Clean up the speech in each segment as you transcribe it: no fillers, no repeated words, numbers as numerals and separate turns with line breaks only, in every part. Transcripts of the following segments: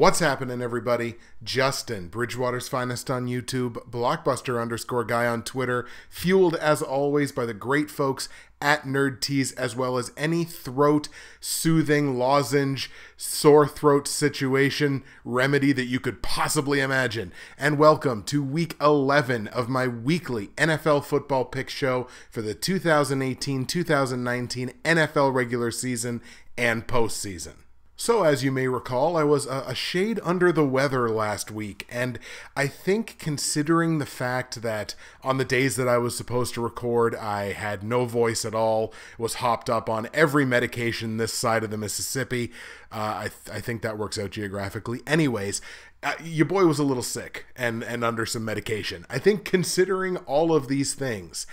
What's happening, everybody? Justin, Bridgewater's Finest on YouTube, Blockbuster_guy on Twitter, fueled as always by the great folks at NerdTees, as well as any throat-soothing lozenge, sore throat situation remedy that you could possibly imagine. And welcome to Week 11 of my weekly NFL football pick show for the 2018-2019 NFL regular season and postseason. So, as you may recall, I was a shade under the weather last week, and I think considering the fact that on the days that I was supposed to record, I had no voice at all, was hopped up on every medication this side of the Mississippi, I think that works out geographically. Anyways, your boy was a little sick and under some medication. I think considering all of these things,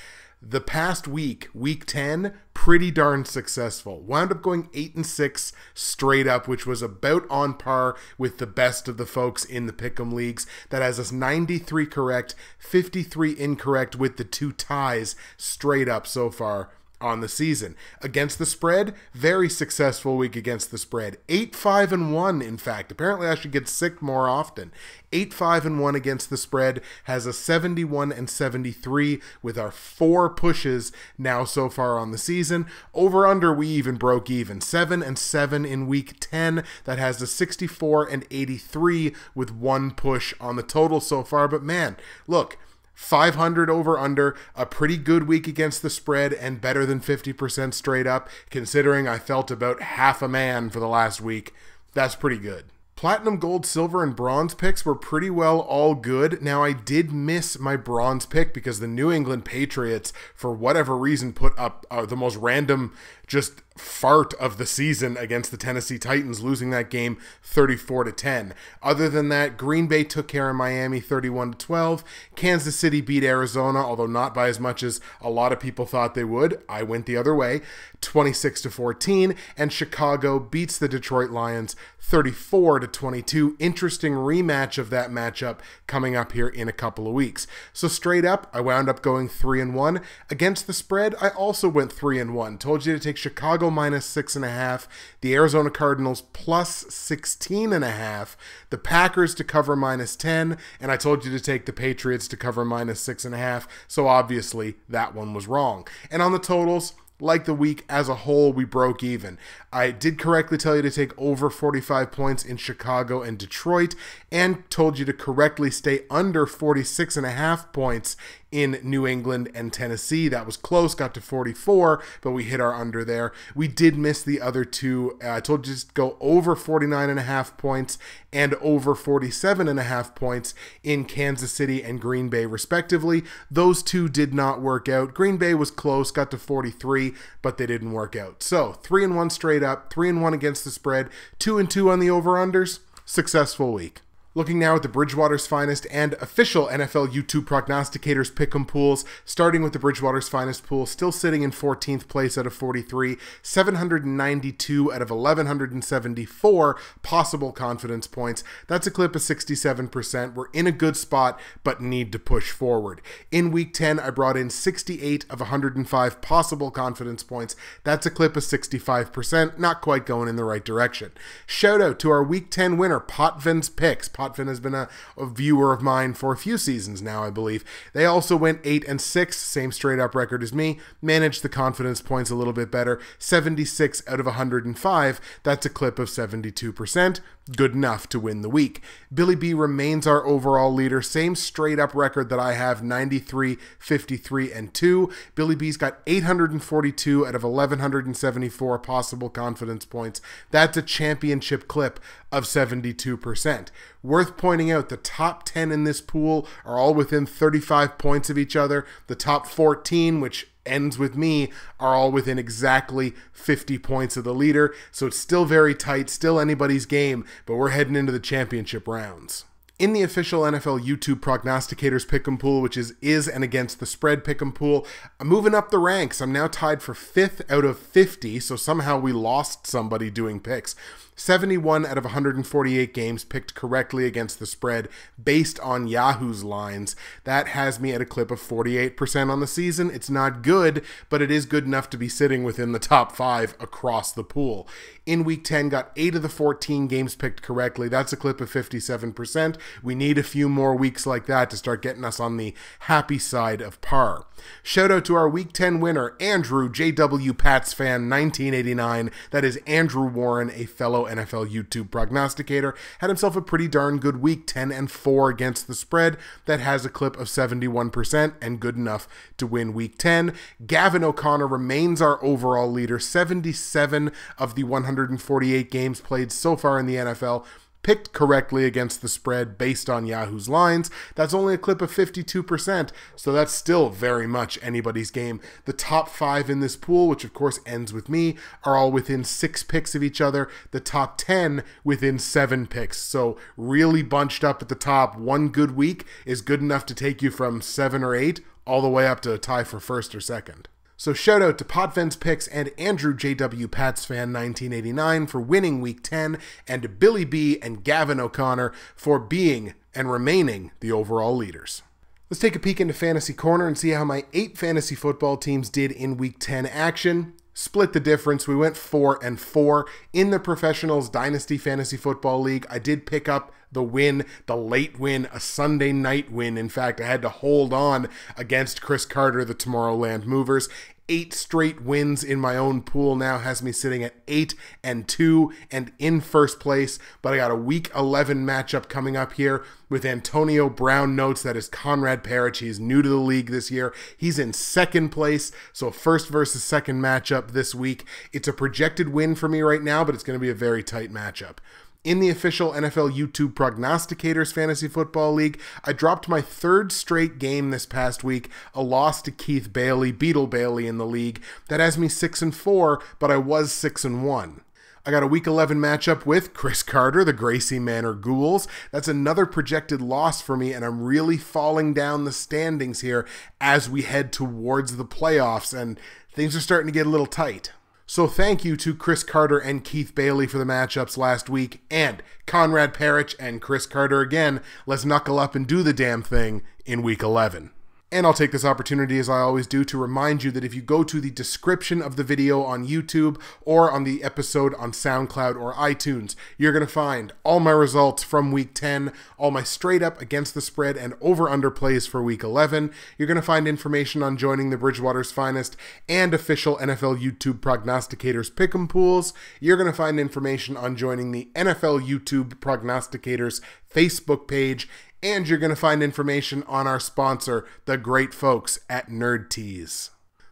the past week, week 10, pretty darn successful. Wound up going 8-6 straight up, which was about on par with the best of the folks in the Pick'em leagues. That has us 93 correct, 53 incorrect with the two ties straight up so far on the season. Against the spread, very successful week against the spread. 8-5-1, in fact. Apparently I should get sick more often. 8-5-1 against the spread has a 71-73 with our 4 pushes now so far on the season. Over under, we even broke even. 7-7 in week 10. That has a 64-83 with 1 push on the total so far. But man, look, 500 over under, a pretty good week against the spread and better than 50% straight up, considering I felt about half a man for the last week. That's pretty good. Platinum, gold, silver, and bronze picks were pretty well all good. Now, I did miss my bronze pick because the New England Patriots, for whatever reason, put up the most random just fart of the season against the Tennessee Titans, losing that game 34-10. Other than that, Green Bay took care of Miami 31-12. Kansas City beat Arizona, although not by as much as a lot of people thought they would. I went the other way, 26-14. And Chicago beats the Detroit Lions 34-22. Interesting rematch of that matchup coming up here in a couple of weeks. So straight up, I wound up going 3-1. Against the spread, I also went 3-1. Told you to take Chicago minus 6.5, the Arizona Cardinals plus 16.5, the Packers to cover minus 10, and I told you to take the Patriots to cover minus 6.5, so obviously that one was wrong. And on the totals, like the week as a whole, we broke even. I did correctly tell you to take over 45 points in Chicago and Detroit, and told you to correctly stay under 46.5 points in New England and Tennessee. That was close, got to 44, but we hit our under there. We did miss the other two. I told you to go over 49.5 points and over 47.5 points in Kansas City and Green Bay, respectively. Those two did not work out. Green Bay was close, got to 43, but they didn't work out. So 3-1 straight up, 3-1 against the spread, 2-2 on the over-unders. Successful week. Looking now at the Bridgewater's Finest and official NFL YouTube prognosticators pick'em pools, starting with the Bridgewater's Finest pool, still sitting in 14th place out of 43, 792 out of 1,174 possible confidence points. That's a clip of 67%. We're in a good spot, but need to push forward. In week 10, I brought in 68 of 105 possible confidence points. That's a clip of 65%, not quite going in the right direction. Shout out to our week 10 winner, Potvin's Picks. Potvin has been a viewer of mine for a few seasons now, I believe. They also went 8-6, same straight up record as me, managed the confidence points a little bit better, 76 out of 105, that's a clip of 72%, good enough to win the week. Billy B remains our overall leader, same straight up record that I have, 93, 53, and 2. Billy B's got 842 out of 1,174 possible confidence points. That's a championship clip of 72%. Worth pointing out, the top 10 in this pool are all within 35 points of each other. The top 14, which ends with me, are all within exactly 50 points of the leader. So it's still very tight, still anybody's game, but we're heading into the championship rounds. In the official NFL YouTube prognosticators pick'em pool, which is and against the spread pick'em pool, I'm moving up the ranks. I'm now tied for 5th out of 50, so somehow we lost somebody doing picks. 71 out of 148 games picked correctly against the spread based on Yahoo's lines. That has me at a clip of 48% on the season. It's not good, but it is good enough to be sitting within the top 5 across the pool. In week 10, got 8 of the 14 games picked correctly. That's a clip of 57%. We need a few more weeks like that to start getting us on the happy side of par. Shout out to our week 10 winner, Andrew JW Pats fan 1989. That is Andrew Warren, a fellow NFL YouTube prognosticator. Had himself a pretty darn good week, 10-4 against the spread. That has a clip of 71% and good enough to win week 10. Gavin O'Connor remains our overall leader. 77 of the 148 games played so far in the NFL picked correctly against the spread based on Yahoo's lines. That's only a clip of 52%, so that's still very much anybody's game. The top 5 in this pool, which of course ends with me, are all within 6 picks of each other. The top 10 within 7 picks, so really bunched up at the top. One good week is good enough to take you from 7 or 8 all the way up to a tie for first or second. So shout out to Potvin's Picks and Andrew JW Pats fan 1989 for winning week 10, and to Billy B and Gavin O'Connor for being and remaining the overall leaders. Let's take a peek into Fantasy Corner and see how my 8 fantasy football teams did in week 10 action. Split the difference. We went 4-4 in the Professionals Dynasty Fantasy Football League. I did pick up the win, the late win, a Sunday night win. In fact, I had to hold on against Chris Carter, the Tomorrowland Movers. 8 straight wins in my own pool now has me sitting at 8-2 and in first place. But I got a week 11 matchup coming up here with Antonio Brown. Notes that is Conrad Parrish. He is new to the league this year. He's in second place, so first versus second matchup this week. It's a projected win for me right now, but it's going to be a very tight matchup. In the official NFL YouTube Prognosticators Fantasy Football League, I dropped my 3rd straight game this past week, a loss to Keith Bailey, Beetle Bailey in the league. That has me 6-4, but I was 6-1. I got a week 11 matchup with Chris Carter, the Gracie Manor Ghouls. That's another projected loss for me, and I'm really falling down the standings here as we head towards the playoffs, and things are starting to get a little tight. So thank you to Chris Carter and Keith Bailey for the matchups last week, and Conrad Parrish and Chris Carter again. Let's knuckle up and do the damn thing in week 11. And I'll take this opportunity, as I always do, to remind you that if you go to the description of the video on YouTube or on the episode on SoundCloud or iTunes, you're going to find all my results from week 10, all my straight up against the spread and over-under plays for week 11. You're going to find information on joining the Bridgewater's Finest and official NFL YouTube Prognosticators Pick'em pools. You're going to find information on joining the NFL YouTube Prognosticators Facebook page, and you're going to find information on our sponsor, the great folks at Nerd Tees.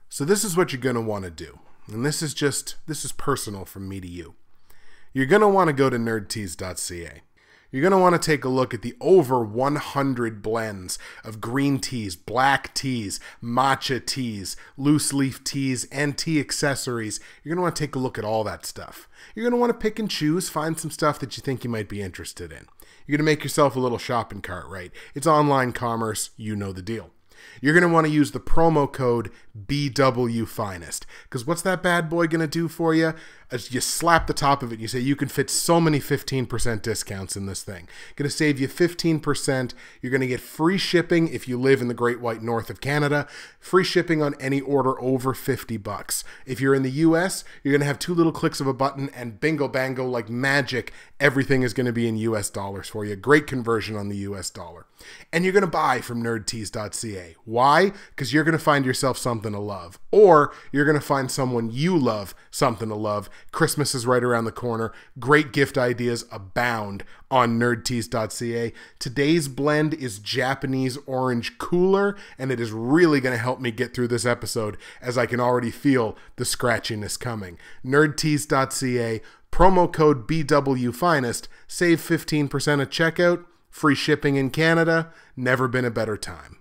So this is what you're going to want to do. And this is personal from me to you. You're going to want to go to nerdtees.ca. You're going to want to take a look at the over 100 blends of green teas, black teas, matcha teas, loose leaf teas, and tea accessories. You're going to want to take a look at all that stuff. You're going to want to pick and choose, find some stuff that you think you might be interested in. You're going to make yourself a little shopping cart, right? It's online commerce, you know the deal. You're going to want to use the promo code BWFinest, because what's that bad boy going to do for you? As you slap the top of it, you say you can fit so many 15% discounts in this thing. Going to save you 15%. You're going to get free shipping if you live in the Great White North of Canada. Free shipping on any order over $50. If you're in the US, you're going to have 2 little clicks of a button and bingo bango, like magic, everything is going to be in US dollars for you. Great conversion on the US dollar. And you're going to buy from nerdtees.ca. Why? Because you're going to find yourself something to love. Or you're going to find someone you love something to love. Christmas is right around the corner. Great gift ideas abound on nerdtees.ca. Today's blend is Japanese Orange Cooler, and it is really going to help me get through this episode, as I can already feel the scratchiness coming. nerdtees.ca, promo code BWFinest, save 15% at checkout, free shipping in Canada, never been a better time.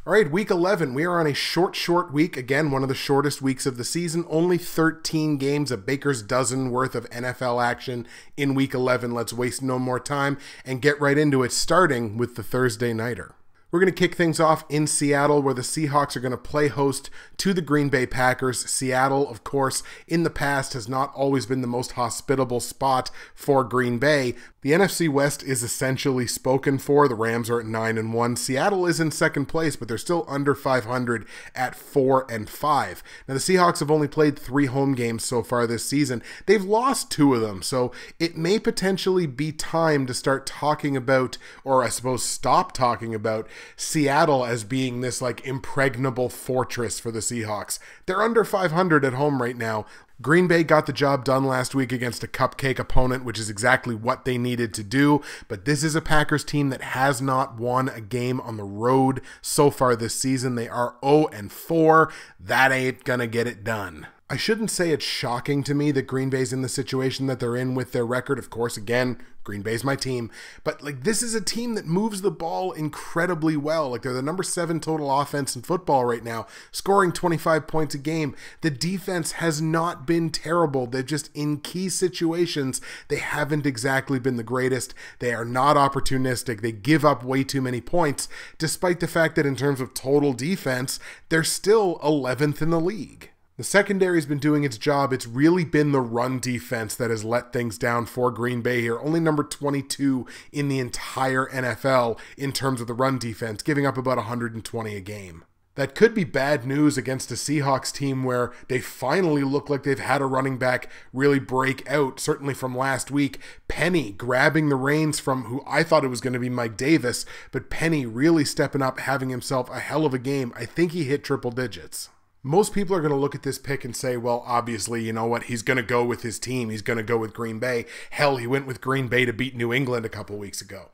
All right, week 11, we are on a short week. Again, one of the shortest weeks of the season. Only 13 games, a baker's dozen worth of NFL action in week 11. Let's waste no more time and get right into it, starting with the Thursday Nighter. We're going to kick things off in Seattle, where the Seahawks are going to play host to the Green Bay Packers. Seattle, of course, in the past has not always been the most hospitable spot for Green Bay. The NFC West is essentially spoken for. The Rams are at 9-1. Seattle is in second place, but they're still under 500 at 4-5. Now, the Seahawks have only played 3 home games so far this season. They've lost 2 of them, so it may potentially be time to start talking about, or I suppose stop talking about, Seattle as being this like impregnable fortress for the Seahawks. They're under 500 at home right now. Green Bay got the job done last week against a cupcake opponent, which is exactly what they needed to do. But this is a Packers team that has not won a game on the road so far this season. They are 0-4. That ain't gonna get it done. I shouldn't say it's shocking to me that Green Bay's in the situation that they're in with their record. Of course, again, Green Bay's my team. But like, this is a team that moves the ball incredibly well. Like, they're the number 7 total offense in football right now, scoring 25 points a game. The defense has not been terrible. They've just, in key situations, they haven't exactly been the greatest. They are not opportunistic. They give up way too many points, despite the fact that in terms of total defense, they're still 11th in the league. The secondary's been doing its job. It's really been the run defense that has let things down for Green Bay here. Only number 22 in the entire NFL in terms of the run defense, giving up about 120 a game. That could be bad news against a Seahawks team where they finally look like they've had a running back really break out, certainly from last week. Penny grabbing the reins from who I thought it was going to be Mike Davis, but Penny really stepping up, having himself a hell of a game. I think he hit triple digits. Most people are going to look at this pick and say, well, obviously, you know what? He's going to go with his team. He's going to go with Green Bay. Hell, he went with Green Bay to beat New England a couple weeks ago.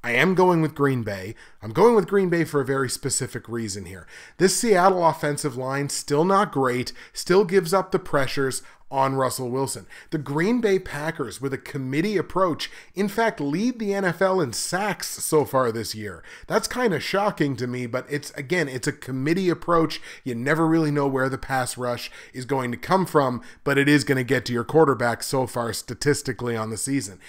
I am going with Green Bay. I'm going with Green Bay for a very specific reason here. This Seattle offensive line, still not great, still gives up the pressures on Russell Wilson. The Green Bay Packers, with a committee approach, in fact lead the NFL in sacks so far this year. That's kind of shocking to me, but it's a committee approach. You never really know where the pass rush is going to come from, but it is going to get to your quarterback so far statistically on the season.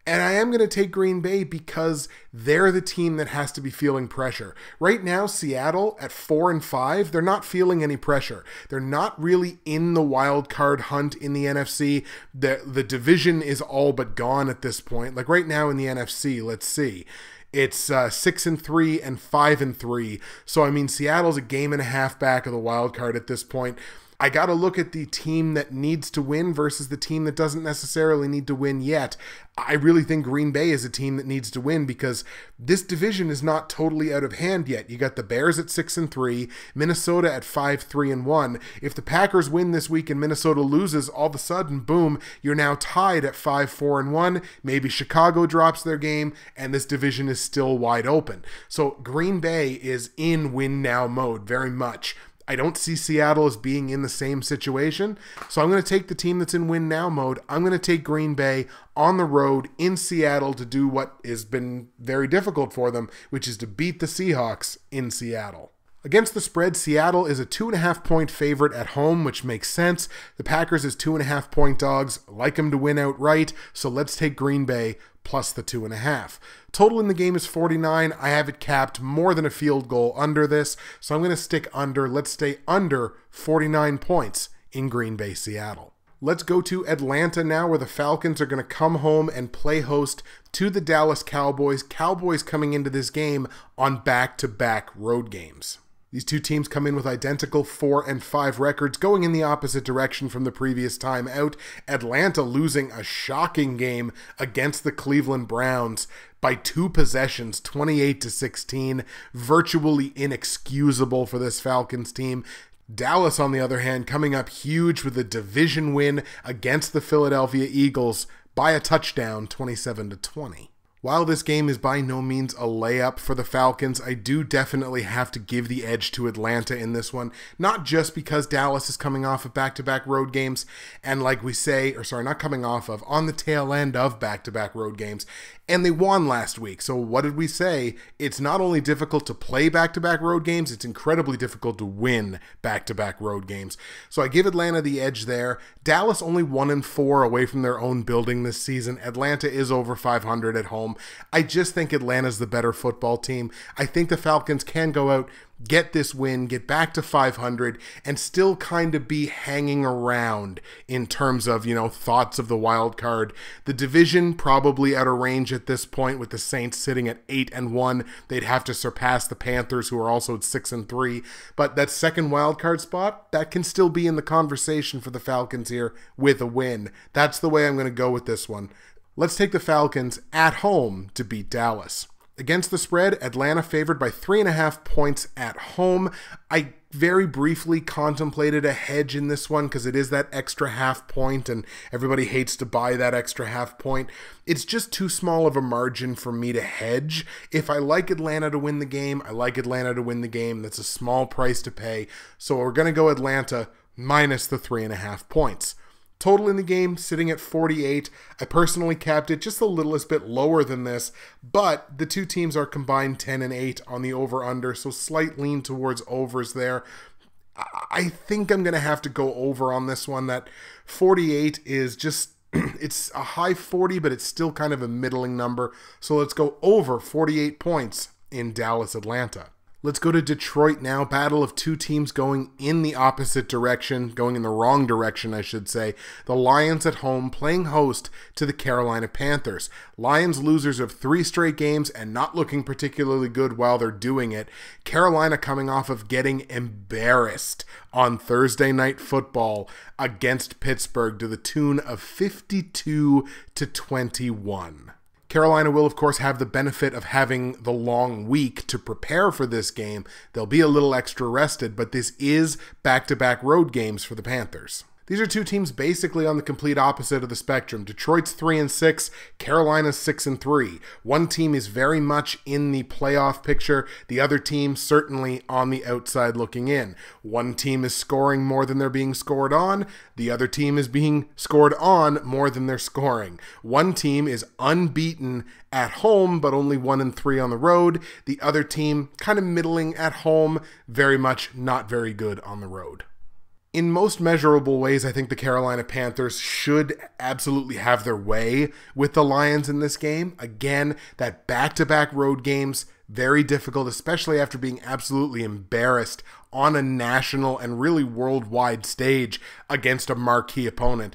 And I am going to take Green Bay because they're the team that has to be feeling pressure. Right now, Seattle at 4-5, they're not feeling any pressure. They're not really in the wild card hunt in the NFC. The division is all but gone at this point. Like right now in the NFC, let's see. It's 6-3 and 5-3. So, I mean, Seattle's a game and a half back of the wild card at this point. I got to look at the team that needs to win versus the team that doesn't necessarily need to win yet. I really think Green Bay is a team that needs to win because this division is not totally out of hand yet. You got the Bears at 6-3, Minnesota at 5-3-1. If the Packers win this week and Minnesota loses, all of a sudden, boom, you're now tied at 5-4-1. Maybe Chicago drops their game and this division is still wide open. So Green Bay is in win now mode very much. I don't see Seattle as being in the same situation, so I'm going to take the team that's in win now mode. I'm going to take Green Bay on the road in Seattle to do what has been very difficult for them, which is to beat the Seahawks in Seattle. Against the spread, Seattle is a 2.5-point favorite at home, which makes sense. The Packers is 2.5-point dogs. I like them to win outright, so let's take Green Bay plus the 2.5. Total in the game is 49. I have it capped more than a field goal under this, so I'm going to stick under. Let's stay under 49 points in Green Bay, Seattle. Let's go to Atlanta now, where the Falcons are going to come home and play host to the Dallas Cowboys. Cowboys coming into this game on back-to-back road games. These two teams come in with identical 4-5 records, going in the opposite direction from the previous time out. Atlanta losing a shocking game against the Cleveland Browns by 2 possessions, 28-16, virtually inexcusable for this Falcons team. Dallas, on the other hand, coming up huge with a division win against the Philadelphia Eagles by a touchdown, 27-20. While this game is by no means a layup for the Falcons, I do definitely have to give the edge to Atlanta in this one. Not just because Dallas is coming off of back-to-back road games, and like we say, on the tail end of back-to-back road games, And they won last week. So what did we say? It's not only difficult to play back-to-back road games, it's incredibly difficult to win back-to-back road games. So I give Atlanta the edge there. Dallas only 1-4 away from their own building this season. Atlanta is over 500 at home. I just think Atlanta's the better football team. I think the Falcons can go out, get this win, get back to 500, and still kind of be hanging around in terms of, thoughts of the wild card. The division probably out of range at this point with the Saints sitting at 8-1. They'd have to surpass the Panthers, who are also at 6-3. But that second wild card spot, that can still be in the conversation for the Falcons here with a win. That's the way I'm going to go with this one. Let's take the Falcons at home to beat Dallas. Against the spread, Atlanta favored by 3.5 points at home. I very briefly contemplated a hedge in this one because it is that extra half point and everybody hates to buy that extra half point. It's just too small of a margin for me to hedge. If I like Atlanta to win the game, I like Atlanta to win the game. That's a small price to pay. So we're going to go Atlanta minus the 3.5 points. Total in the game sitting at 48. I personally capped it just a littlest bit lower than this, but the two teams are combined 10-8 on the over-under, so slight lean towards overs there. I think I'm going to have to go over on this one. That 48 is just, it's a high 40, but it's still kind of a middling number. So let's go over 48 points in Dallas, Atlanta. Let's go to Detroit now. Battle of two teams going in the opposite direction, going in the wrong direction, I should say. The Lions at home playing host to the Carolina Panthers. Lions losers of 3 straight games and not looking particularly good while they're doing it. Carolina coming off of getting embarrassed on Thursday Night Football against Pittsburgh to the tune of 52-21. Carolina will, of course, have the benefit of having the long week to prepare for this game. They'll be a little extra rested, but this is back-to-back road games for the Panthers. These are two teams basically on the complete opposite of the spectrum. Detroit's 3-6, Carolina's 6-3. One team is very much in the playoff picture. The other team certainly on the outside looking in. One team is scoring more than they're being scored on. The other team is being scored on more than they're scoring. One team is unbeaten at home, but only 1-3 on the road. The other team kind of middling at home, very much not very good on the road. In most measurable ways, I think the Carolina Panthers should absolutely have their way with the Lions in this game. Again, that back-to-back road games, very difficult, especially after being absolutely embarrassed on a national and really worldwide stage against a marquee opponent.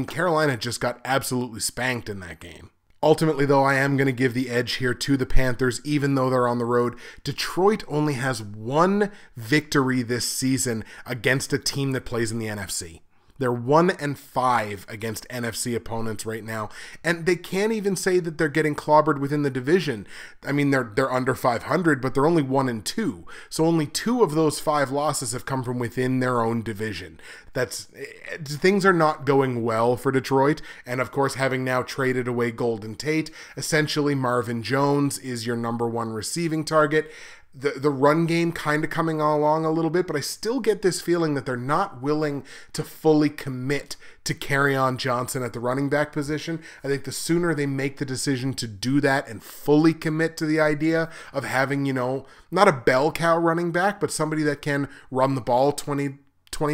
Carolina just got absolutely spanked in that game. Ultimately, though, I am going to give the edge here to the Panthers, even though they're on the road. Detroit only has 1 victory this season against a team that plays in the NFC. They're 1-5 against NFC opponents right now, and they can't even say that they're getting clobbered within the division. They're under 500, but they're only 1-2. So only 2 of those 5 losses have come from within their own division. Things are not going well for Detroit, and of course, having now traded away Golden Tate, essentially Marvin Jones is your number 1 receiving target. The run game kind of coming along a little bit, but I still get this feeling that they're not willing to fully commit to Kerryon Johnson at the running back position. I think the sooner they make the decision to do that and fully commit to the idea of having, not a bell cow running back, but somebody that can run the ball 20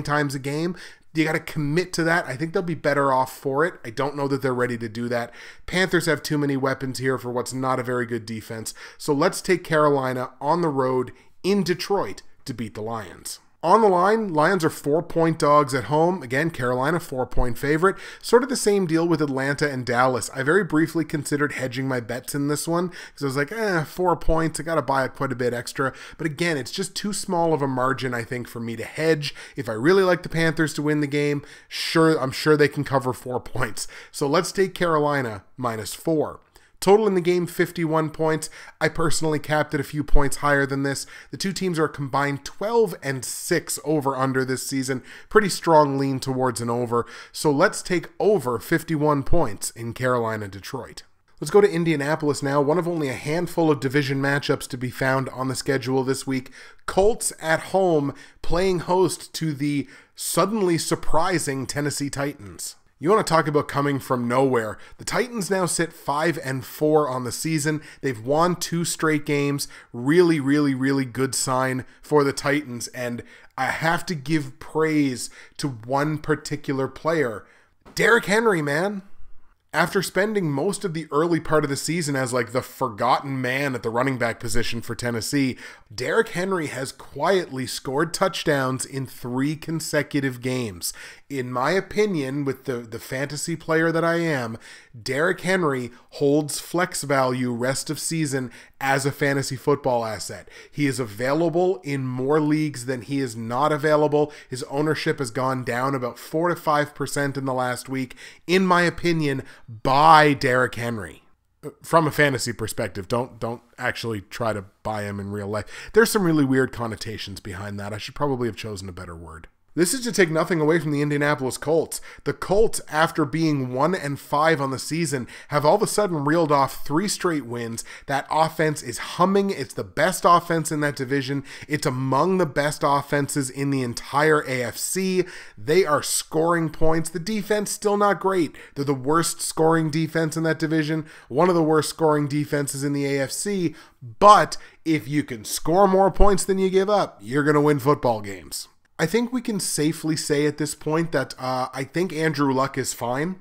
times a game, you got to commit to that. I think they'll be better off for it. I don't know that they're ready to do that. Panthers have too many weapons here for what's not a very good defense. So let's take Carolina on the road in Detroit to beat the Lions. On the line, Lions are 4-point dogs at home. Again, Carolina, 4-point favorite. Sort of the same deal with Atlanta and Dallas. I very briefly considered hedging my bets in this one because I was like, 4 points. I got to buy quite a bit extra. But again, it's just too small of a margin, I think, for me to hedge. If I really like the Panthers to win the game, I'm sure they can cover 4 points. So let's take Carolina -4. Total in the game, 51 points. I personally capped it a few points higher than this. The two teams are a combined 12-6 over-under this season. Pretty strong lean towards an over. So let's take over 51 points in Carolina-Detroit. Let's go to Indianapolis now, one of only a handful of division matchups to be found on the schedule this week. Colts at home playing host to the suddenly surprising Tennessee Titans. You want to talk about coming from nowhere. The Titans now sit 5-4 on the season. They've won 2 straight games. Really, really, really good sign for the Titans. And I have to give praise to one particular player. Derrick Henry, man. After spending most of the early part of the season as like the forgotten man at the running back position for Tennessee, Derrick Henry has quietly scored touchdowns in 3 consecutive games. In my opinion, with the fantasy player that I am, Derrick Henry holds flex value rest of season as a fantasy football asset. He is available in more leagues than he is not available. His ownership has gone down about 4 to 5% in the last week. In my opinion, buy Derrick Henry. From a fantasy perspective, don't actually try to buy him in real life. There's some really weird connotations behind that. I should probably have chosen a better word. This is to take nothing away from the Indianapolis Colts. The Colts, after being 1-5 on the season, have all of a sudden reeled off 3 straight wins. That offense is humming. It's the best offense in that division. It's among the best offenses in the entire AFC. They are scoring points. The defense still not great. They're the worst scoring defense in that division, one of the worst scoring defenses in the AFC. But if you can score more points than you give up, you're going to win football games. I think we can safely say at this point that I think Andrew Luck is fine.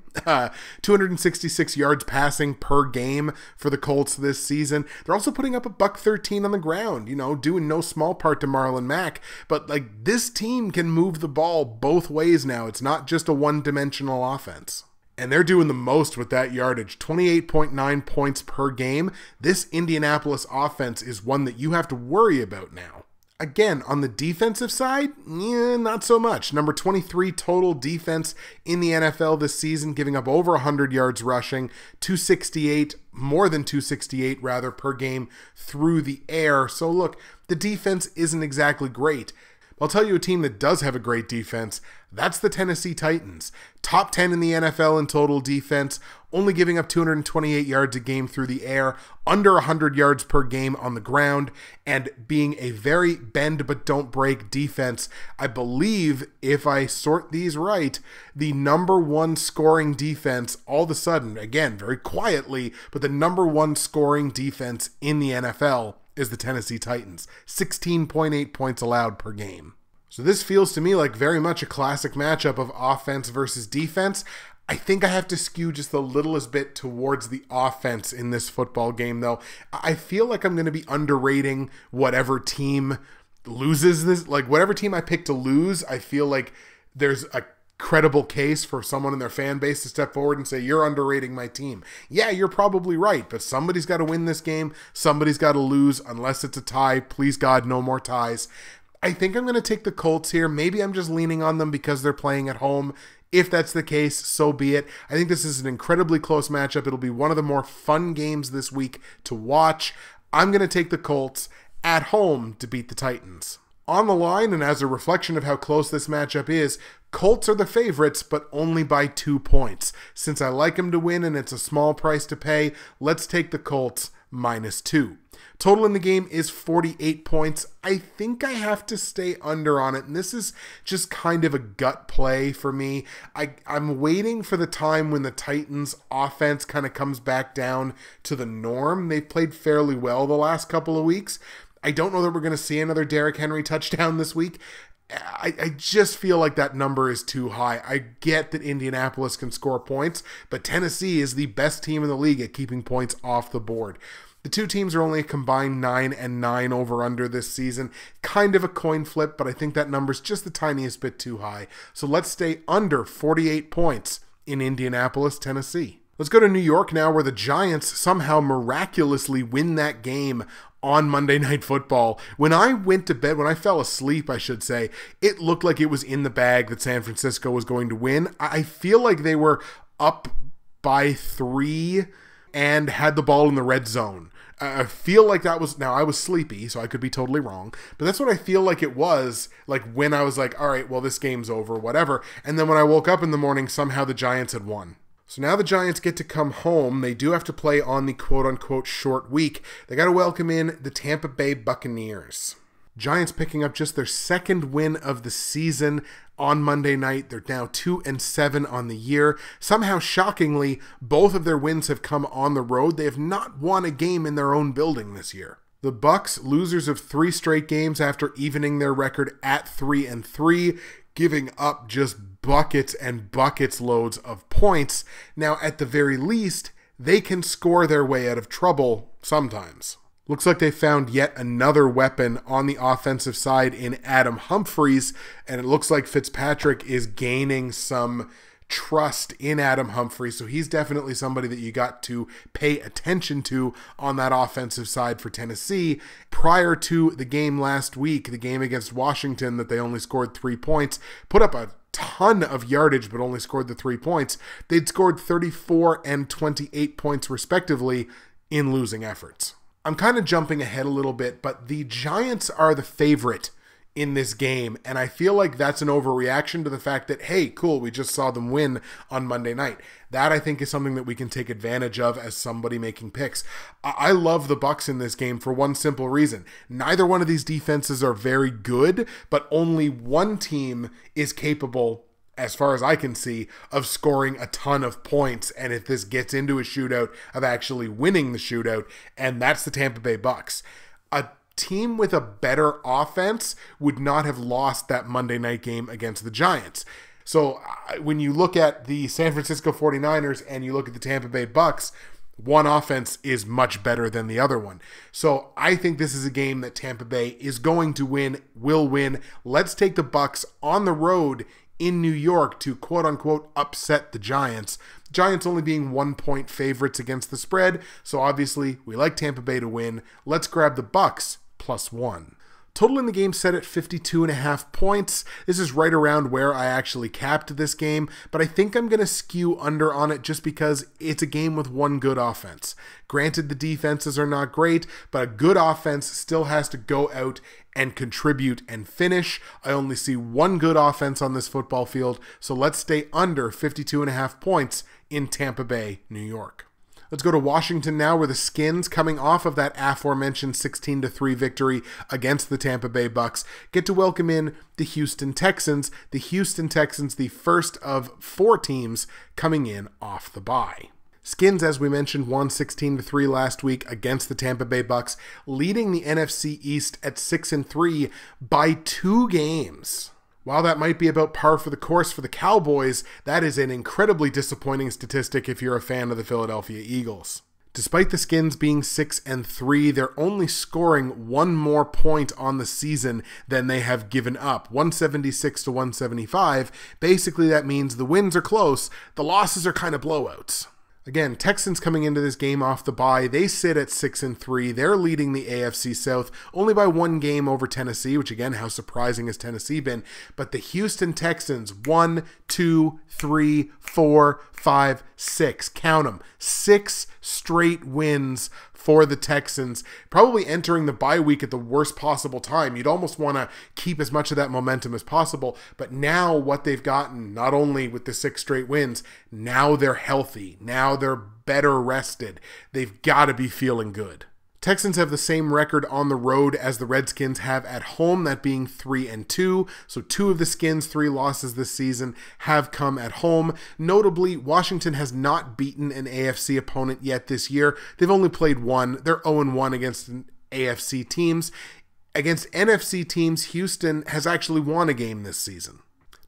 266 yards passing per game for the Colts this season. They're also putting up $113 on the ground, doing no small part to Marlon Mack. But like this team can move the ball both ways now. It's not just a one-dimensional offense. And they're doing the most with that yardage, 28.9 points per game. This Indianapolis offense is one that you have to worry about now. Again, on the defensive side, not so much. Number 23 total defense in the NFL this season, giving up over 100 yards rushing, 268, more than 268 rather, per game through the air. So look, the defense isn't exactly great. I'll tell you a team that does have a great defense. That's the Tennessee Titans. Top 10 in the NFL in total defense, only giving up 228 yards a game through the air, under 100 yards per game on the ground, and being a very bend but don't break defense. I believe, if I sort these right, the number 1 scoring defense all of a sudden, again, very quietly, but the number 1 scoring defense in the NFL is the Tennessee Titans. 16.8 points allowed per game. So this feels to me like very much a classic matchup of offense versus defense. I think I have to skew just the littlest bit towards the offense in this football game, though. I feel like I'm going to be underrating whatever team loses this. Like, whatever team I pick to lose, I feel like there's a credible case for someone in their fan base to step forward and say, you're underrating my team. Yeah, you're probably right, but somebody's got to win this game. Somebody's got to lose, unless it's a tie. Please, God, no more ties. I think I'm going to take the Colts here. Maybe I'm just leaning on them because they're playing at home. If that's the case, so be it. I think this is an incredibly close matchup. It'll be one of the more fun games this week to watch. I'm going to take the Colts at home to beat the Titans. On the line, and as a reflection of how close this matchup is, Colts are the favorites, but only by 2 points. Since I like them to win and it's a small price to pay, let's take the Colts -2. Total in the game is 48 points. I think I have to stay under on it, and this is just kind of a gut play for me. I'm waiting for the time when the Titans' offense kind of comes back down to the norm. They've played fairly well the last couple of weeks. I don't know that we're going to see another Derrick Henry touchdown this week. I just feel like that number is too high. I get that Indianapolis can score points, but Tennessee is the best team in the league at keeping points off the board. The two teams are only a combined 9-9 over-under this season. Kind of a coin flip, but I think that number's just the tiniest bit too high. So let's stay under 48 points in Indianapolis, Tennessee. Let's go to New York now, where the Giants somehow miraculously win that game on Monday Night Football. When I went to bed, when I fell asleep, I should say, it looked like it was in the bag that San Francisco was going to win. I feel like they were up by 3 and had the ball in the red zone. I feel like that was, now I was sleepy, so I could be totally wrong, but that's what I feel like it was, like when I was like, all right, well, this game's over, whatever. And then when I woke up in the morning, somehow the Giants had won. So now the Giants get to come home. They do have to play on the quote-unquote short week. They got to welcome in the Tampa Bay Buccaneers. Giants picking up just their second win of the season on Monday night. They're now 2-7 on the year. Somehow, shockingly, both of their wins have come on the road. They have not won a game in their own building this year. The Bucs, losers of 3 straight games after evening their record at 3-3, giving up just buckets and buckets loads of points. Now, at the very least, they can score their way out of trouble sometimes. Looks like they found yet another weapon on the offensive side in Adam Humphries, and it looks like Fitzpatrick is gaining some trust in Adam Humphries, so he's definitely somebody that you got to pay attention to on that offensive side for Tennessee. Prior to the game last week, the game against Washington that they only scored 3 points, put up a ton of yardage but only scored the 3 points. They'd scored 34 and 28 points respectively in losing efforts. I'm kind of jumping ahead a little bit, but the Giants are the favorite in this game, and I feel like that's an overreaction to the fact that, hey, cool, we just saw them win on Monday night. That, I think, is something that we can take advantage of as somebody making picks. I love the Bucs in this game for one simple reason. Neither one of these defenses are very good, but only one team is capable, as far as I can see, of scoring a ton of points, and if this gets into a shootout, of actually winning the shootout, and that's the Tampa Bay Bucs. A team with a better offense would not have lost that Monday night game against the Giants. So when you look at the San Francisco 49ers and you look at the Tampa Bay Bucs, one offense is much better than the other one. So I think this is a game that Tampa Bay is going to win, will win. Let's take the Bucs on the road in New York to quote-unquote upset the Giants. Giants only being 1-point favorites against the spread, so obviously we like Tampa Bay to win. Let's grab the Bucs +1. Total in the game set at 52.5 points. This is right around where I actually capped this game, but I think I'm going to skew under on it just because it's a game with one good offense. Granted, the defenses are not great, but a good offense still has to go out and contribute and finish. I only see one good offense on this football field, so let's stay under 52.5 points in Tampa Bay, New York. Let's go to Washington now, where the Skins, coming off of that aforementioned 16-3 victory against the Tampa Bay Bucs, get to welcome in the Houston Texans. The Houston Texans, the first of 4 teams coming in off the bye. Skins, as we mentioned, won 16-3 last week against the Tampa Bay Bucs, leading the NFC East at 6-3 by 2 games. While that might be about par for the course for the Cowboys, that is an incredibly disappointing statistic if you're a fan of the Philadelphia Eagles. Despite the Skins being 6-3, they're only scoring 1 more point on the season than they have given up, 176-175. Basically, that means the wins are close, the losses are kind of blowouts. Again, Texans coming into this game off the bye, they sit at 6-3. They're leading the AFC South only by 1 game over Tennessee, which again, how surprising has Tennessee been? But the Houston Texans, 1, 2, 3, 4, 5, 6. Count them. 6 straight wins for the Texans, probably entering the bye week at the worst possible time. You'd almost want to keep as much of that momentum as possible, but now what they've gotten, not only with the 6 straight wins, now they're healthy, now they're better rested. They've got to be feeling good. Texans have the same record on the road as the Redskins have at home, that being 3-2. So 2 of the Skins' 3 losses this season have come at home. Notably, Washington has not beaten an AFC opponent yet this year. They've only played 1. They're 0-1 against AFC teams. Against NFC teams, Houston has actually won a game this season.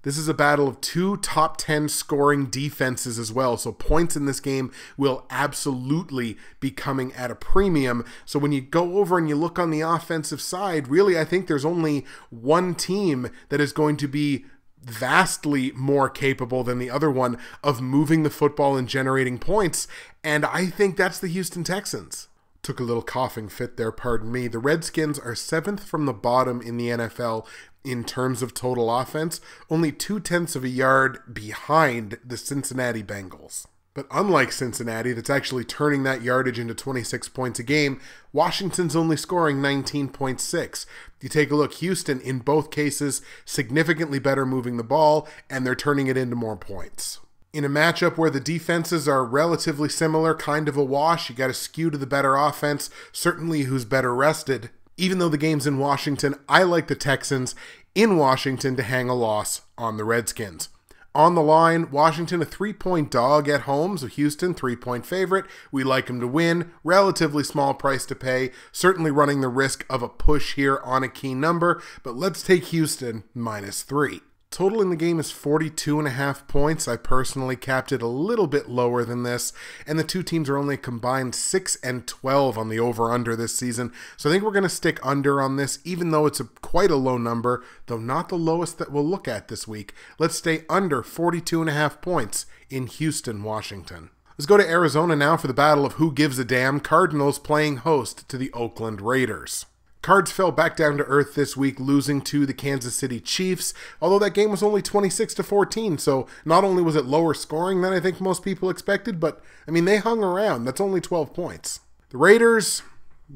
This is a battle of 2 top 10 scoring defenses as well, so points in this game will absolutely be coming at a premium. So when you go over and you look on the offensive side, really I think there's only one team that is going to be vastly more capable than the other one of moving the football and generating points, and I think that's the Houston Texans. Took a little coughing fit there, pardon me. The Redskins are 7th from the bottom in the NFL in terms of total offense, only 0.2 of a yard behind the Cincinnati Bengals. But unlike Cincinnati, that's actually turning that yardage into 26 points a game, Washington's only scoring 19.6. You take a look, Houston, in both cases, significantly better moving the ball, and they're turning it into more points. In a matchup where the defenses are relatively similar, kind of a wash, you got to skew to the better offense, certainly who's better rested. Even though the game's in Washington, I like the Texans in Washington to hang a loss on the Redskins. On the line, Washington a 3-point dog at home, so Houston 3-point favorite. We like them to win. Relatively small price to pay. Certainly running the risk of a push here on a key number, but let's take Houston -3. Total in the game is 42.5 points. I personally capped it a little bit lower than this, and the two teams are only combined 6-12 on the over-under this season, so I think we're going to stick under on this, even though it's quite a low number, though not the lowest that we'll look at this week. Let's stay under 42.5 points in Houston, Washington. Let's go to Arizona now for the battle of who gives a damn. Cardinals playing host to the Oakland Raiders. Cards fell back down to earth this week, losing to the Kansas City Chiefs, although that game was only 26-14, so not only was it lower scoring than I think most people expected, but, I mean, they hung around. That's only 12 points. The Raiders,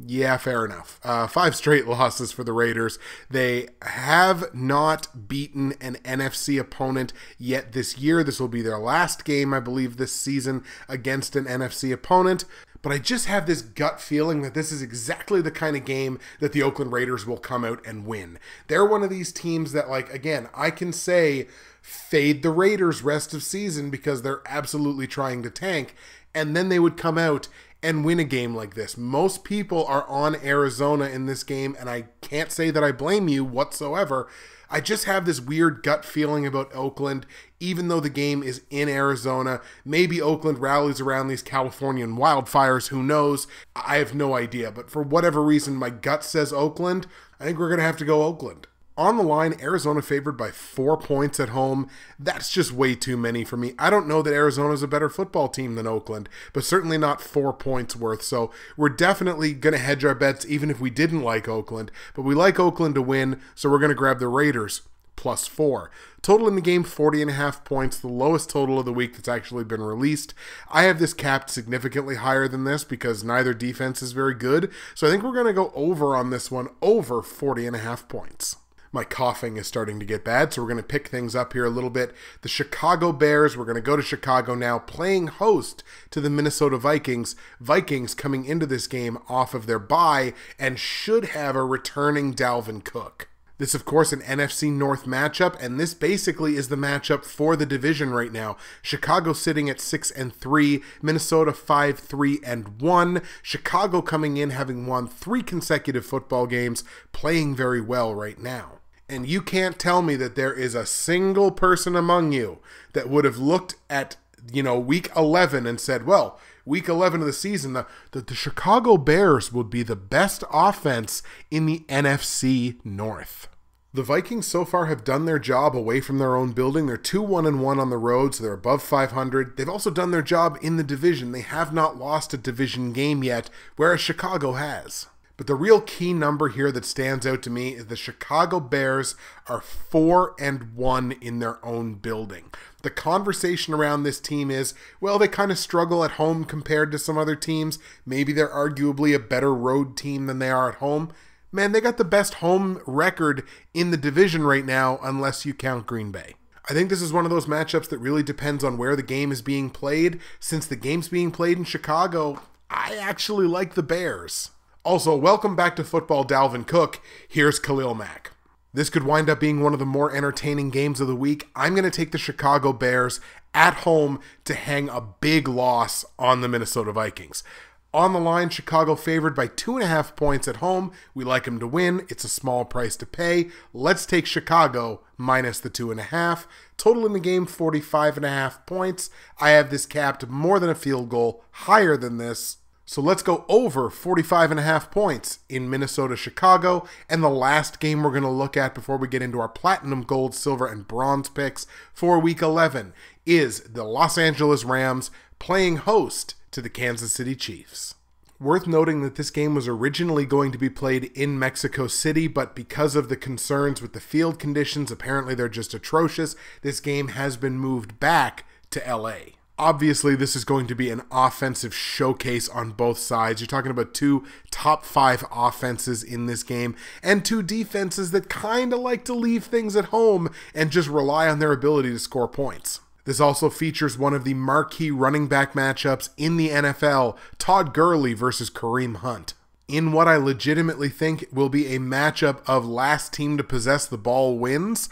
yeah, fair enough. 5 straight losses for the Raiders. They have not beaten an NFC opponent yet this year. This will be their last game, I believe, this season against an NFC opponent. But I just have this gut feeling that this is exactly the kind of game that the Oakland Raiders will come out and win. They're one of these teams that, like, again, I can say fade the Raiders rest of season because they're absolutely trying to tank, and then they would come out and win a game like this. Most people are on Arizona in this game, and I can't say that I blame you whatsoever. I just have this weird gut feeling about Oakland, even though the game is in Arizona. Maybe Oakland rallies around these Californian wildfires, who knows? I have no idea, but for whatever reason, my gut says Oakland. I think we're going to have to go Oakland. On the line, Arizona favored by 4 points at home. That's just way too many for me. I don't know that Arizona's a better football team than Oakland, but certainly not 4 points worth. So we're definitely going to hedge our bets even if we didn't like Oakland. But we like Oakland to win, so we're going to grab the Raiders +4. Total in the game, 40.5 points, the lowest total of the week that's actually been released. I have this capped significantly higher than this because neither defense is very good. So I think we're going to go over on this one, over 40.5 points. My coughing is starting to get bad, so we're going to pick things up here a little bit. The Chicago Bears, we're going to go to Chicago now, playing host to the Minnesota Vikings. Vikings coming into this game off of their bye and should have a returning Dalvin Cook. This, of course, an NFC North matchup, and this basically is the matchup for the division right now. Chicago sitting at 6-3, Minnesota 5-3-1. Chicago coming in having won 3 consecutive football games, playing very well right now. And you can't tell me that there is a single person among you that would have looked at, week 11 and said, well, week 11 of the season, the Chicago Bears would be the best offense in the NFC North. The Vikings so far have done their job away from their own building. They're 2-1-1 on the road, so they're above 500. They've also done their job in the division. They have not lost a division game yet, whereas Chicago has. But the real key number here that stands out to me is the Chicago Bears are 4-1 in their own building. The conversation around this team is, well, they kind of struggle at home compared to some other teams. Maybe they're arguably a better road team than they are at home. Man, they got the best home record in the division right now, unless you count Green Bay. I think this is one of those matchups that really depends on where the game is being played. Since the game's being played in Chicago, I actually like the Bears. Also, welcome back to football, Dalvin Cook. Here's Khalil Mack. This could wind up being one of the more entertaining games of the week. I'm going to take the Chicago Bears at home to hang a big loss on the Minnesota Vikings. On the line, Chicago favored by 2.5 points at home. We like them to win. It's a small price to pay. Let's take Chicago minus the 2.5. Total in the game, 45.5 points. I have this capped more than a field goal, higher than this. So let's go over 45.5 points in Minnesota, Chicago. And the last game we're going to look at before we get into our platinum, gold, silver, and bronze picks for week 11 is the Los Angeles Rams playing host to the Kansas City Chiefs. Worth noting that this game was originally going to be played in Mexico City, but because of the concerns with the field conditions, apparently they're just atrocious, this game has been moved back to LA. Obviously, this is going to be an offensive showcase on both sides. You're talking about 2 top 5 offenses in this game and 2 defenses that kind of like to leave things at home and just rely on their ability to score points. This also features one of the marquee running back matchups in the NFL, Todd Gurley versus Kareem Hunt. in what I legitimately think will be a matchup of last team to possess the ball wins,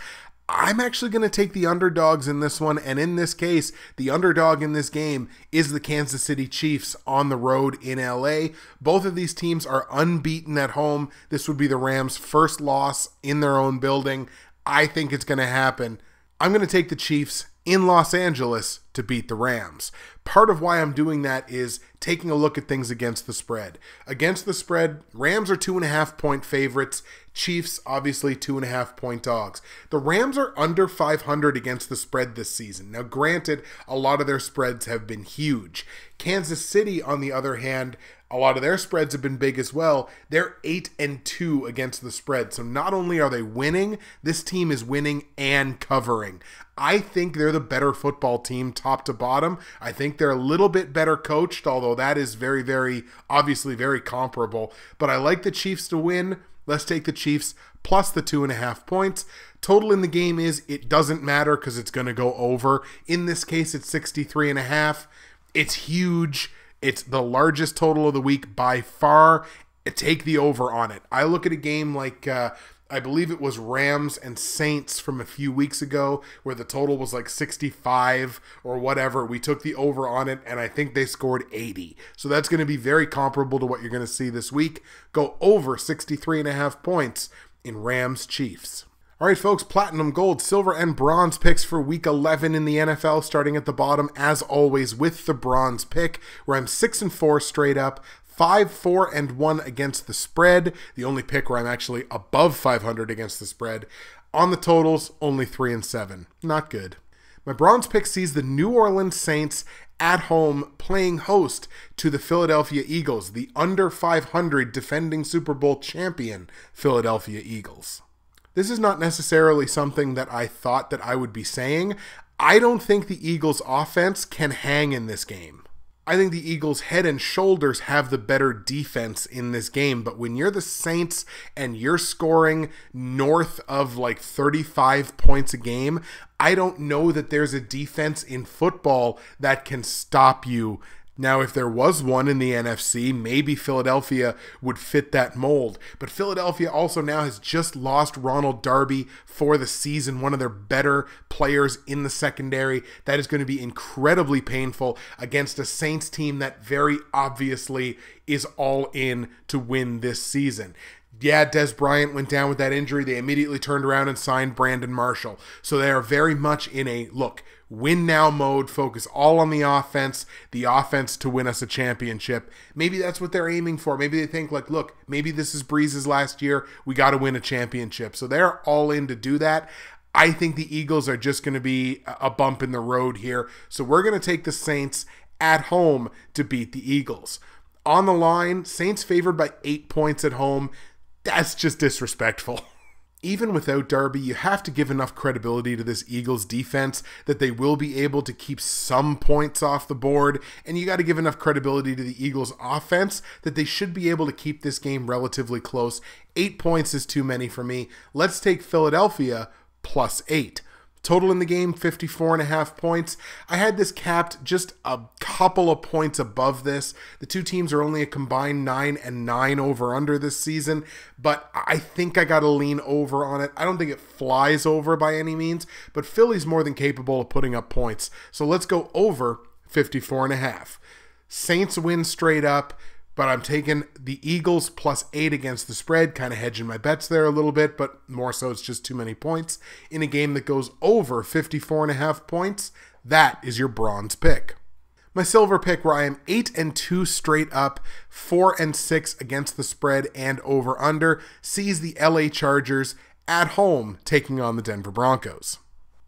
I'm actually going to take the underdogs in this one, and in this case, the underdog in this game is the Kansas City Chiefs on the road in LA. Both of these teams are unbeaten at home. This would be the Rams' first loss in their own building. I think it's going to happen. I'm going to take the Chiefs in Los Angeles to beat the Rams. Part of why I'm doing that is taking a look at things against the spread. Against the spread, Rams are 2.5-point favorites. Chiefs, obviously, 2.5-point dogs. The Rams are under 500 against the spread this season. Now, granted, a lot of their spreads have been huge. Kansas City, on the other hand, a lot of their spreads have been big as well. They're 8-2 against the spread. So not only are they winning, this team is winning and covering. I think they're the better football team top to bottom. I think they're a little bit better coached, although that is very, very, obviously very comparable. But I like the Chiefs to win. Let's take the Chiefs plus the 2.5 points. Total in the game is, it doesn't matter because it's going to go over. In this case, it's 63.5. It's huge. It's the largest total of the week by far. Take the over on it. I look at a game like, I believe it was Rams and Saints from a few weeks ago, where the total was like 65 or whatever. We took the over on it, and I think they scored 80. So that's going to be very comparable to what you're going to see this week. Go over 63.5 points in Rams Chiefs. All right, folks, platinum, gold, silver, and bronze picks for week 11 in the NFL, starting at the bottom, as always, with the bronze pick, where I'm 6-4 straight up, 5-4-1 against the spread. The only pick where I'm actually above 500 against the spread. On the totals, only 3-7. Not good. My bronze pick sees the New Orleans Saints at home playing host to the Philadelphia Eagles, the under 500 defending Super Bowl champion Philadelphia Eagles. This is not necessarily something that I thought that I would be saying. I don't think the Eagles' offense can hang in this game. I think the Eagles head and shoulders have the better defense in this game, but when you're the Saints and you're scoring north of like 35 points a game, I don't know that there's a defense in football that can stop you. Now, if there was one in the NFC, maybe Philadelphia would fit that mold. But Philadelphia also now has just lost Ronald Darby for the season, one of their better players in the secondary. That is going to be incredibly painful against a Saints team that very obviously is all in to win this season. Yeah, Des Bryant went down with that injury. They immediately turned around and signed Brandon Marshall. So they are very much in a, look, win now mode, focus all on the offense to win us a championship. Maybe that's what they're aiming for. Maybe they think like, look, maybe this is Breeze's last year. We got to win a championship. So they're all in to do that. I think the Eagles are just going to be a bump in the road here. So we're going to take the Saints at home to beat the Eagles. On the line, Saints favored by 8 points at home. That's just disrespectful. Even without Darby, you have to give enough credibility to this Eagles defense that they will be able to keep some points off the board, and you got to give enough credibility to the Eagles offense that they should be able to keep this game relatively close. 8 points is too many for me. Let's take Philadelphia plus 8. Total in the game, 54.5 points. I had this capped just a couple of points above this. The two teams are only a combined 9-9 over-under this season, but I think I got to lean over on it. I don't think it flies over by any means, but Philly's more than capable of putting up points. So let's go over 54.5. Saints win straight up, but I'm taking the Eagles plus 8 against the spread, kind of hedging my bets there a little bit, but more so it's just too many points. In a game that goes over 54.5 points, that is your bronze pick. My silver pick, where I am 8-2 straight up, 4-6 against the spread and over under, sees the LA Chargers at home taking on the Denver Broncos.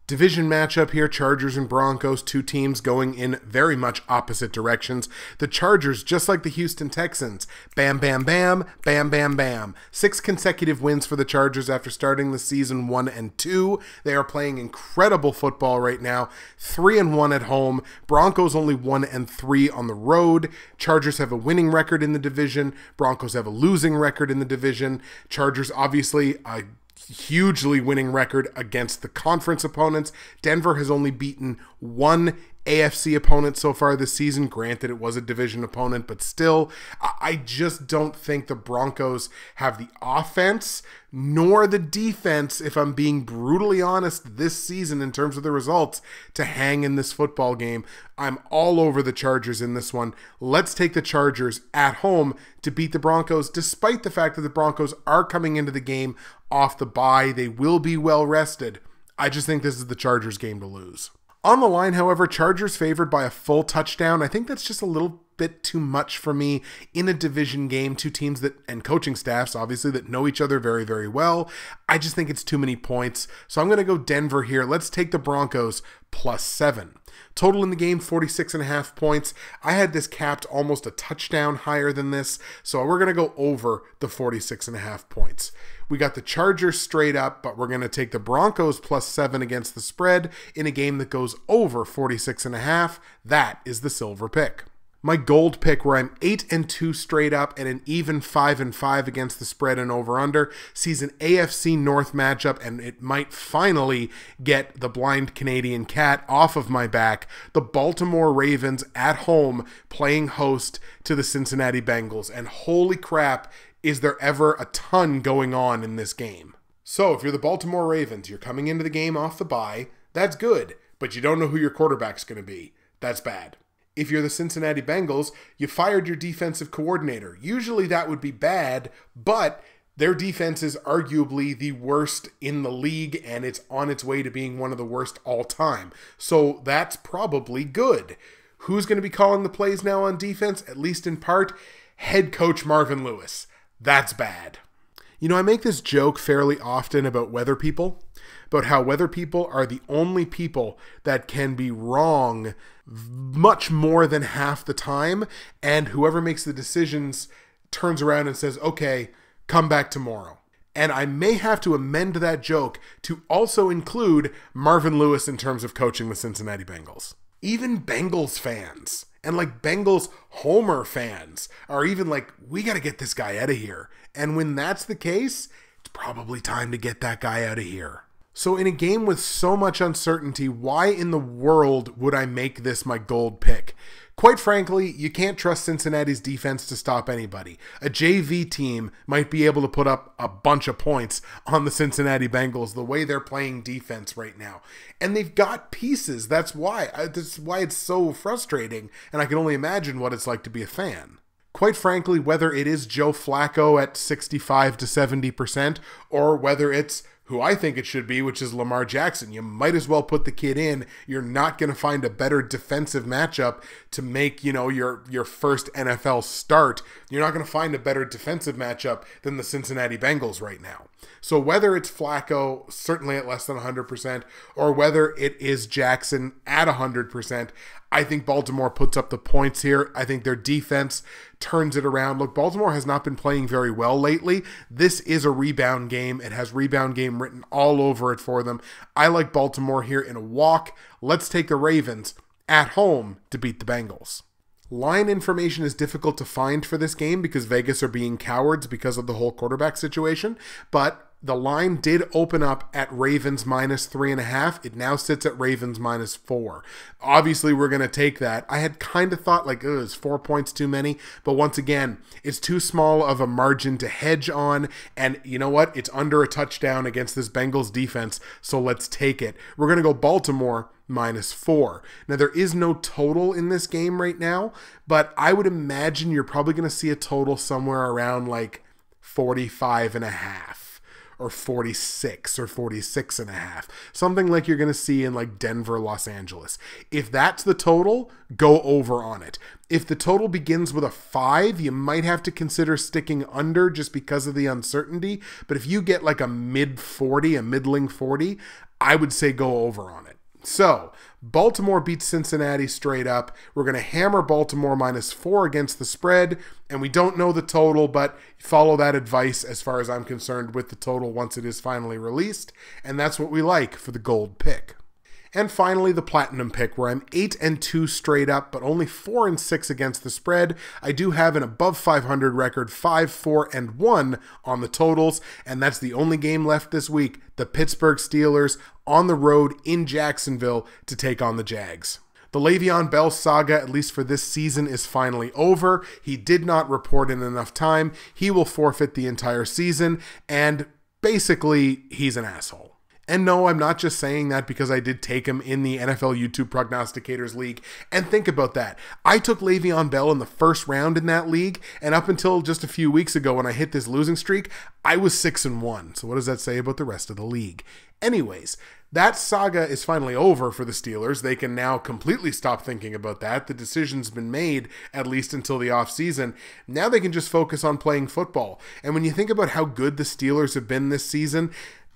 Division matchup here, Chargers and Broncos, two teams going in very much opposite directions. The Chargers, just like the Houston Texans, bam, bam, bam, bam, bam, bam. 6 consecutive wins for the Chargers after starting the season 1-2. They are playing incredible football right now, 3-1 at home. Broncos only 1-3 on the road. Chargers have a winning record in the division. Broncos have a losing record in the division. Chargers obviously a hugely winning record against the conference opponents. Denver has only beaten one AFC opponent so far this season. Granted, it was a division opponent, but still, I just don't think the Broncos have the offense nor the defense, if I'm being brutally honest, this season in terms of the results, to hang in this football game. I'm all over the Chargers in this one. Let's take the Chargers at home to beat the Broncos, despite the fact that the Broncos are coming into the game off the bye. They will be well rested. I just think this is the Chargers game to lose. On the line, however, Chargers favored by a full touchdown. I think that's just a little bit too much for me in a division game. Two teams that, and coaching staffs, obviously, that know each other very, very well. I just think it's too many points. So I'm going to go Denver here. Let's take the Broncos +7. Total in the game, 46.5 points. I had this capped almost a touchdown higher than this, so we're going to go over the 46.5 points. We got the Chargers straight up, but we're going to take the Broncos +7 against the spread in a game that goes over 46.5. That is the silver pick. My gold pick, where I'm 8-2 straight up and an even 5-5 against the spread and over-under, sees an AFC North matchup, and it might finally get the blind Canadian cat off of my back. The Baltimore Ravens at home playing host to the Cincinnati Bengals, and holy crap, is there ever a ton going on in this game. So if you're the Baltimore Ravens, you're coming into the game off the bye, that's good, but you don't know who your quarterback's going to be. That's bad. If you're the Cincinnati Bengals, you fired your defensive coordinator. Usually that would be bad, but their defense is arguably the worst in the league, and it's on its way to being one of the worst all time. So that's probably good. Who's going to be calling the plays now on defense, at least in part? Head coach Marvin Lewis. That's bad. You know, I make this joke fairly often about weather people, about how weather people are the only people that can be wrong much more than half the time, and whoever makes the decisions turns around and says, okay, come back tomorrow. And I may have to amend that joke to also include Marvin Lewis in terms of coaching the Cincinnati Bengals. Even Bengals fans and like Bengals Homer fans are even like, we got to get this guy out of here. And when that's the case, it's probably time to get that guy out of here. So in a game with so much uncertainty, why in the world would I make this my gold pick? Quite frankly, you can't trust Cincinnati's defense to stop anybody. A JV team might be able to put up a bunch of points on the Cincinnati Bengals the way they're playing defense right now. And they've got pieces. That's why it's so frustrating, and I can only imagine what it's like to be a fan. Quite frankly, whether it is Joe Flacco at 65 to 70% or whether it's who I think it should be, which is Lamar Jackson, you might as well put the kid in. You're not going to find a better defensive matchup to make, your first NFL start. You're not going to find a better defensive matchup than the Cincinnati Bengals right now. So whether it's Flacco, certainly at less than 100%, or whether it is Jackson at 100%, I think Baltimore puts up the points here. I think their defense turns it around. Look, Baltimore has not been playing very well lately. This is a rebound game. It has rebound game written all over it for them. I like Baltimore here in a walk. Let's take the Ravens at home to beat the Bengals. Line information is difficult to find for this game because Vegas are being cowards because of the whole quarterback situation, but the line did open up at Ravens -3.5. It now sits at Ravens -4. Obviously, we're going to take that. I had kind of thought like, is 4 points too many? But once again, it's too small of a margin to hedge on. And you know what? It's under a touchdown against this Bengals defense. So let's take it. We're going to go Baltimore -4. Now, there is no total in this game right now, but I would imagine you're probably going to see a total somewhere around like 45.5. or 46 or 46.5. Something like you're going to see in like Denver, Los Angeles. If that's the total, go over on it. If the total begins with a 5, you might have to consider sticking under just because of the uncertainty. But if you get like a mid-40, a middling 40, I would say go over on it. So, Baltimore beats Cincinnati straight up. We're going to hammer Baltimore -4 against the spread, and we don't know the total, but follow that advice as far as I'm concerned with the total once it is finally released, and that's what we like for the gold pick. And finally, the platinum pick, where I'm 8-2 straight up, but only 4-6 against the spread. I do have an above 500 record, 5-4-1 on the totals, and that's the only game left this week. The Pittsburgh Steelers on the road in Jacksonville to take on the Jags. The Le'Veon Bell saga, at least for this season, is finally over. He did not report in enough time. He will forfeit the entire season, and basically, he's an asshole. And no, I'm not just saying that because I did take him in the NFL YouTube Prognosticators League. And think about that. I took Le'Veon Bell in the first round in that league, and up until just a few weeks ago when I hit this losing streak, I was 6-1. So what does that say about the rest of the league? Anyways, that saga is finally over for the Steelers. They can now completely stop thinking about that. The decision's been made, at least until the offseason. Now they can just focus on playing football. And when you think about how good the Steelers have been this season,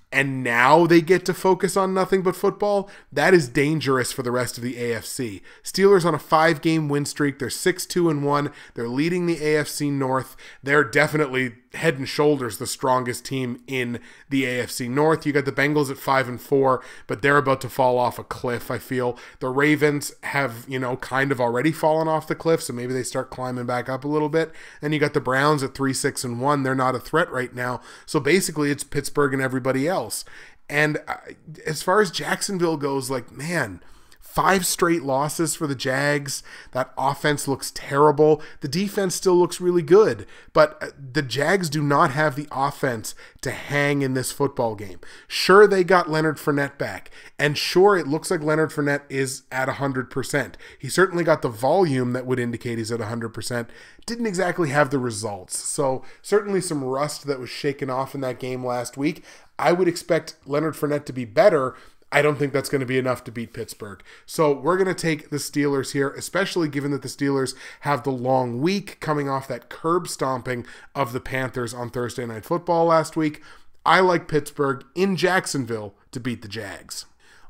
and now they get to focus on nothing but football, that is dangerous for the rest of the AFC. Steelers on a 5-game win streak. They're 6-2-1. They're leading the AFC North. They're definitely head and shoulders the strongest team in the AFC North. You got the Bengals at 5-4, but they're about to fall off a cliff, I feel. The Ravens have, kind of already fallen off the cliff, so maybe they start climbing back up a little bit. And you got the Browns at 3-6-1. They're not a threat right now. So basically it's Pittsburgh and everybody else. And as far as Jacksonville goes, 5 straight losses for the Jags. That offense looks terrible. The defense still looks really good, but the Jags do not have the offense to hang in this football game. Sure, they got Leonard Fournette back, and sure, it looks like Leonard Fournette is at 100%. He certainly got the volume that would indicate he's at 100%. Didn't exactly have the results, so certainly some rust that was shaken off in that game last week. I would expect Leonard Fournette to be better. I don't think that's going to be enough to beat Pittsburgh. So we're going to take the Steelers here, especially given that the Steelers have the long week coming off that curb stomping of the Panthers on Thursday Night Football last week. I like Pittsburgh in Jacksonville to beat the Jags.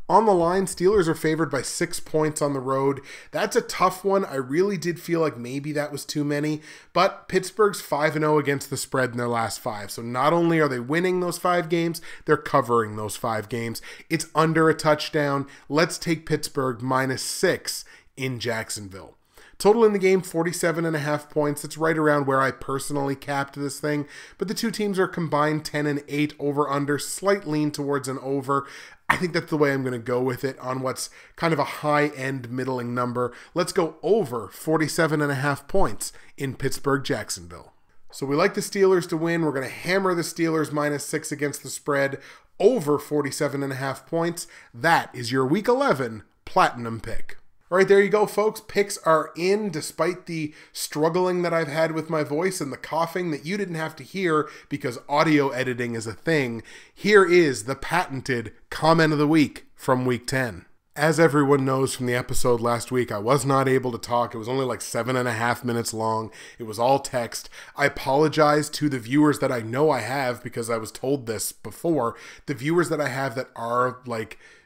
On the line, Steelers are favored by 6 points on the road. That's a tough one. I really did feel like maybe that was too many, but Pittsburgh's 5-0 against the spread in their last 5. So not only are they winning those 5 games, they're covering those 5 games. It's under a touchdown. Let's take Pittsburgh -6 in Jacksonville. Total in the game, 47.5 points. That's right around where I personally capped this thing. But the two teams are combined 10-8 over-under, slight lean towards an over. I think that's the way I'm going to go with it on what's kind of a high-end middling number. Let's go over 47.5 points in Pittsburgh-Jacksonville. So we like the Steelers to win. We're going to hammer the Steelers -6 against the spread, over 47.5 points. That is your Week 11 Platinum pick. All right, there you go, folks. Picks are in, despite the struggling that I've had with my voice and the coughing that you didn't have to hear because audio editing is a thing. Here is the patented comment of the week from Week 10. As everyone knows from the episode last week, I was not able to talk. It was only 7.5 minutes long. It was all text. I apologize to the viewers that I know I have because I was told this before. The viewers that I have that are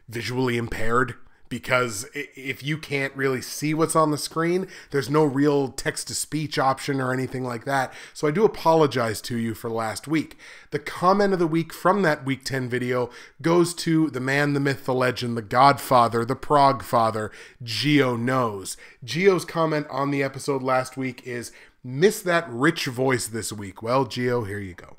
visually impaired. Because if you can't really see what's on the screen, there's no real text-to-speech option or anything like that. So I do apologize to you for last week. The comment of the week from that Week 10 video goes to the man, the myth, the legend, the Godfather, the Prog Father, Gio Knows. Gio's comment on the episode last week is, "Miss that rich voice this week." Well, Gio, here you go.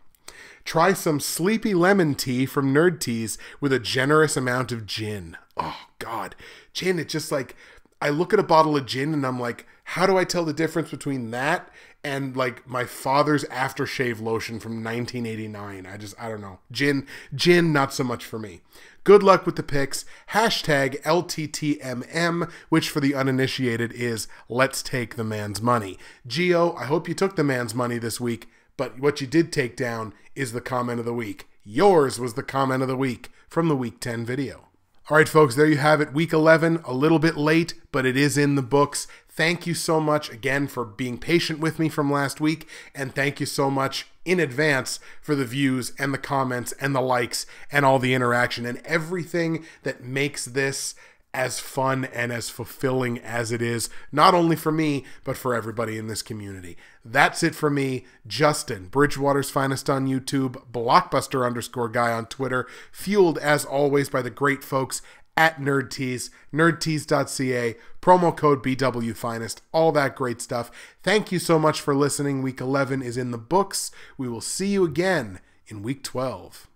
Try some sleepy lemon tea from Nerd Teas with a generous amount of gin. Oh, God. Gin, it's just I look at a bottle of gin and I'm like, how do I tell the difference between that and my father's aftershave lotion from 1989? I don't know. Gin, not so much for me. Good luck with the picks. Hashtag LTTMM, which for the uninitiated is Let's Take the Man's Money. Gio, I hope you took the man's money this week, but what you did take down is the comment of the week. Yours was the comment of the week from the Week 10 video. All right, folks, there you have it. Week 11, a little bit late, but it is in the books. Thank you so much again for being patient with me from last week, and thank you so much in advance for the views and the comments and the likes and all the interaction and everything that makes this as fun and as fulfilling as it is, not only for me, but for everybody in this community. That's it for me, Justin, Bridgewater's Finest on YouTube, Blockbuster_guy on Twitter, fueled as always by the great folks at NerdTees, nerdtees.ca, promo code BWFinest, all that great stuff. Thank you so much for listening. Week 11 is in the books. We will see you again in Week 12.